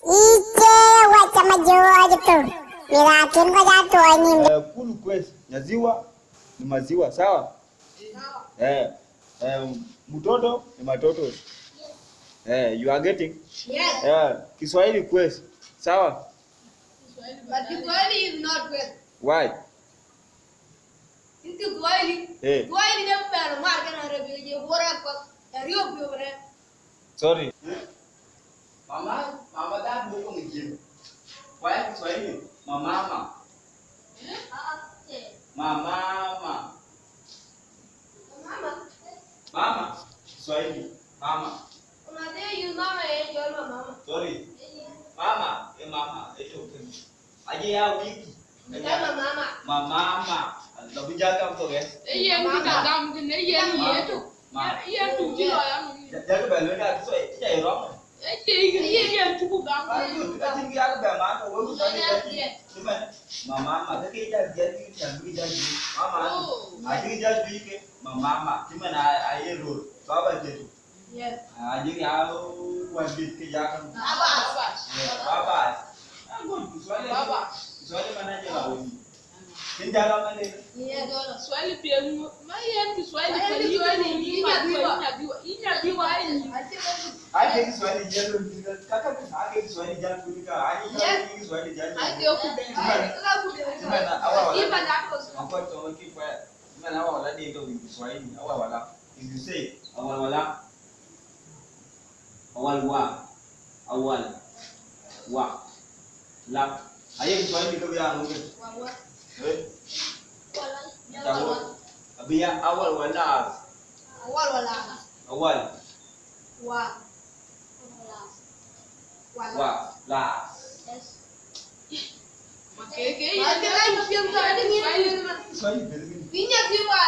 Iche wacha majoa tu. Mirakin ko jato ni. Kulu kwesi. Maziwa ni maziwa, sawa? Mtoto ni matoto. You are getting? Yes. Kiswahili kwesi. Sawa? But Kiswahili is not well. Why? In Kiswahili, Kiswahili ni mpero marka na Arabic je bora kwa rio bure. Sorry. Mama dad mo kong ijibu. Why Kiswahili? Mama. Mama. Kiswahili. Mama. Unadai you mama your mama. Sorry. Mama. Mama. Ito okay. Aje ya wiki. Mama. Labu jaga mto guys. Iya kita gam kene iya ni itu. Iya tu kilo ya. Jaga belu dah Kiswahili tidak erong. Iya cukup gam. Ayo kita tinggi aku bema ko wo so ni. Mama take jadi jadi. Mama. Aji jadi ke mama. Gimana air road. Baba itu. Yes. Aji ya wajib ke jakan. Baba. Kiswahili mana je lah ini. Kinjala mana? Iya dolo. Swahili pia maya Kiswahili ini biwa ini. Ake Kiswahili jalo kaka ake Kiswahili jalo kulika ake Kiswahili jalo. Ake Mana awal. Iba dako. Mampu tu kita mana awal wala dia tu Kiswahili awal wala. If you say awal wala. Awal wa. La. Ayo Kiswahili tu yang mungkin. Tahu. Abia awal wala. Awal. La. Yes. Oke. Ada lagi yang ada ni. Kiswahili betul. Pinya biwa